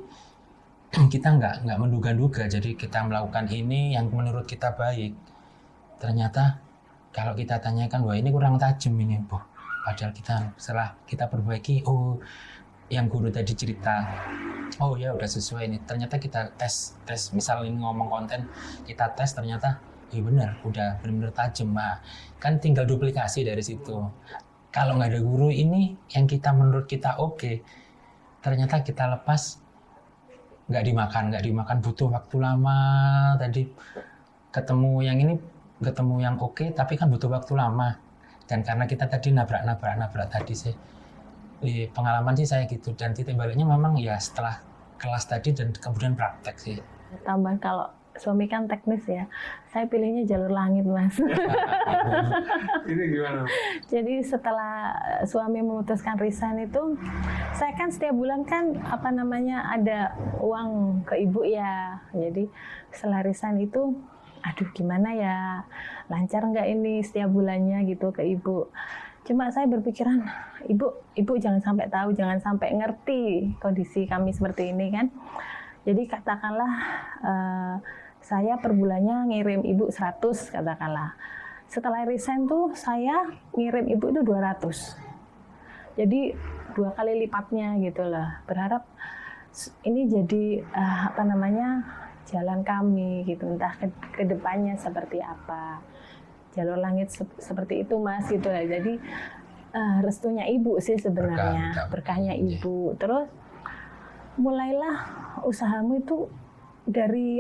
kita nggak menduga-duga, jadi kita melakukan ini yang menurut kita baik. Ternyata kalau kita tanyakan, wah ini kurang tajam ini, Bu. Padahal setelah kita perbaiki, yang guru tadi cerita, ya udah sesuai ini. Ternyata kita tes, misal ini ngomong konten, kita tes ternyata, benar, udah benar-benar tajam. Nah, kan tinggal duplikasi dari situ. Kalau nggak ada guru ini, yang kita menurut kita oke, ternyata kita lepas, nggak dimakan, butuh waktu lama. Tadi ketemu yang oke, tapi kan butuh waktu lama. Dan karena kita tadi nabrak tadi sih. Di pengalaman sih saya gitu, dan titik baliknya memang ya setelah kelas tadi dan kemudian praktek sih. Tambah kalau suami kan teknis ya, saya pilihnya jalur langit, Mas. Ini gimana? Jadi setelah suami memutuskan resign itu, saya kan setiap bulan kan ada uang ke ibu ya. Jadi setelah resign itu, aduh gimana ya, lancar nggak ini setiap bulannya gitu ke ibu. Cuma saya berpikiran, ibu jangan sampai tahu, jangan sampai ngerti kondisi kami seperti ini kan. Jadi katakanlah saya per bulannya ngirim ibu 100 katakanlah. Setelah resign tuh saya ngirim ibu itu 200. Jadi 2 kali lipatnya gitu lah. Berharap ini jadi jalan kami gitu, entah ke depannya seperti apa. Jalur langit seperti itu, Mas, gitu lah. Jadi restunya ibu sih sebenarnya, berkahnya ibu. Terus mulailah usahamu itu dari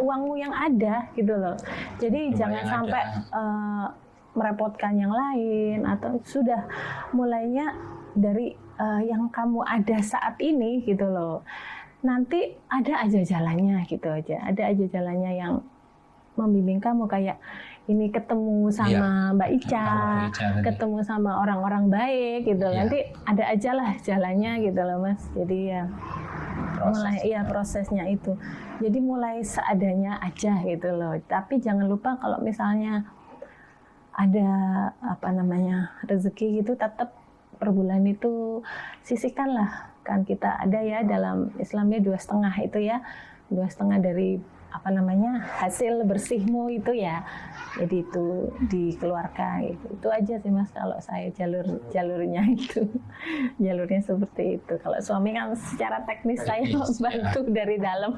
uangmu yang ada gitu loh. Jadi jangan sampai merepotkan yang lain, atau sudah mulainya dari yang kamu ada saat ini gitu loh. Nanti ada aja jalannya gitu aja. Ada aja jalannya yang membimbing kamu, kayak ini ketemu sama Mbak Ica, ketemu sama orang-orang baik gitu. Nanti ada aja lah jalannya gitu loh, Mas. Jadi ya prosesnya itu. Jadi mulai seadanya aja gitu loh. Tapi jangan lupa kalau misalnya ada rezeki gitu, tetap per bulan itu sisihkanlah. Kan kita ada ya dalam Islamnya 2,5 itu ya. 2,5 dari hasil bersihmu itu ya. Jadi itu dikeluarkan gitu. Itu aja sih, Mas, kalau saya jalurnya itu. Jalurnya seperti itu. Kalau suami kan secara teknis saya bantu dari dalam.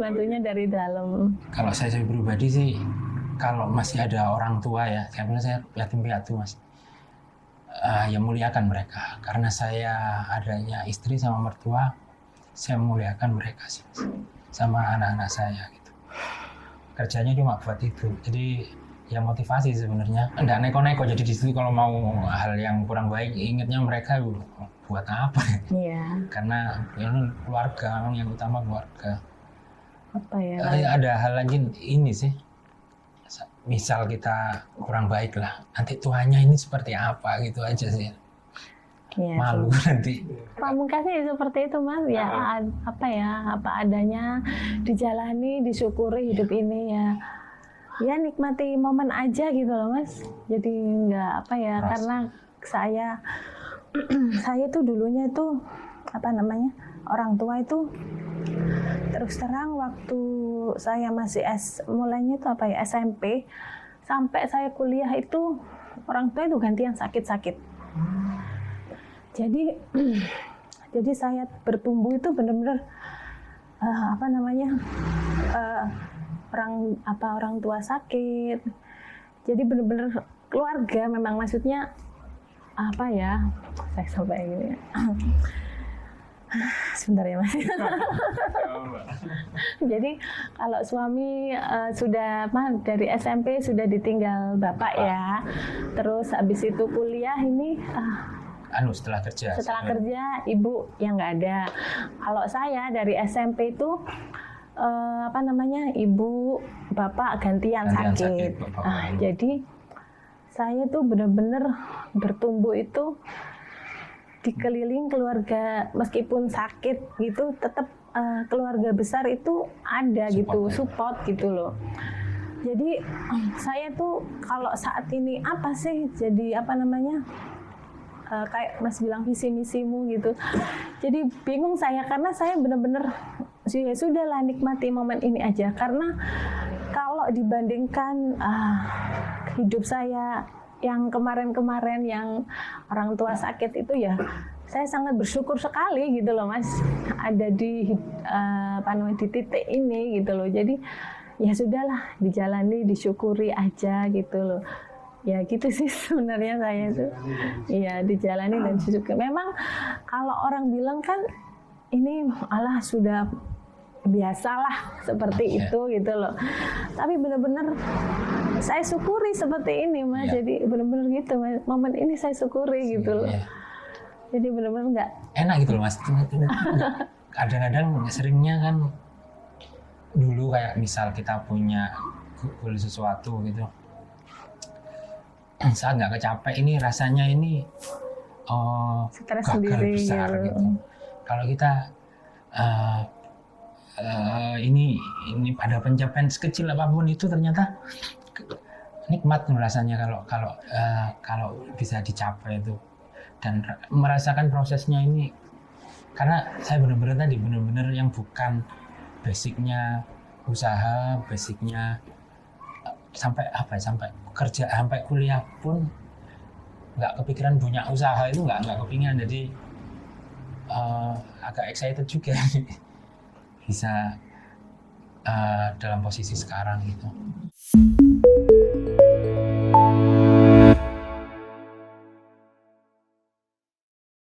Bantunya dari dalam. Kalau saya pribadi sih, kalau masih ada orang tua ya, karena saya yatim piatu Mas, ya muliakan mereka. Karena saya adanya istri sama mertua, saya muliakan mereka sih Mas, sama anak-anak saya gitu. Kerjanya cuma buat itu, jadi ya motivasi sebenarnya. Nggak neko-neko, jadi di situ kalau mau hal yang kurang baik, ingatnya mereka buat apa? Iya. Karena keluarga, yang utama keluarga. Apa ya? Ada hal lagi ini sih, misal kita kurang baik lah, nanti Tuhannya ini seperti apa gitu aja sih. Iya, Malu nanti. pamungkasnya seperti itu Mas ya, apa adanya, dijalani, disyukuri hidup ini ya nikmati momen aja gitu loh Mas. Jadi nggak apa ya, karena saya tuh dulunya itu orang tua itu terus terang waktu saya masih mulainya itu SMP sampai saya kuliah itu orang tua itu gantian sakit-sakit. Jadi saya bertumbuh itu benar-benar orang tua sakit. Jadi benar-benar keluarga memang, maksudnya saya sampai gini. Sebentar ya Mas. Jadi kalau suami sudah dari SMP sudah ditinggal bapak ya. Terus habis itu kuliah ini Setelah kerja ibu yang nggak ada. Kalau saya dari SMP itu ibu bapak gantian sakit. Jadi saya tuh benar-benar bertumbuh itu dikeliling keluarga, meskipun sakit gitu tetap keluarga besar itu ada support, gitu, support gitu loh. Jadi saya tuh kalau saat ini apa sih jadi kayak Mas bilang visi misimu gitu. Jadi bingung saya, karena saya benar-benar ya sudahlah nikmati momen ini aja. Karena kalau dibandingkan hidup saya yang kemarin-kemarin yang orang tua sakit itu ya, saya sangat bersyukur sekali gitu loh Mas, ada di titik ini gitu loh. Jadi ya sudahlah, dijalani, disyukuri aja gitu loh. Ya gitu sih sebenarnya saya itu. Iya, dijalani dan disyukuri. Memang kalau orang bilang kan ini sudah biasalah seperti itu gitu loh. Tapi benar-benar saya syukuri seperti ini Mas. Jadi benar-benar gitu Mas. Momen ini saya syukuri gitu loh. Jadi benar-benar nggak enak gitu loh Mas. Kadang-kadang seringnya kan dulu kayak misal kita punya goal sesuatu gitu, saat nggak kecapek ini rasanya ini stres gagal sendiri besar gitu. Kalau kita ini pada pencapaian sekecil apapun itu ternyata nikmat rasanya kalau bisa dicapai itu, dan merasakan prosesnya ini. Karena saya benar-benar yang bukan basicnya usaha, basicnya sampai kerja, sampai kuliah pun nggak kepikiran punya usaha, itu nggak kepikiran. Jadi agak excited juga bisa dalam posisi sekarang gitu.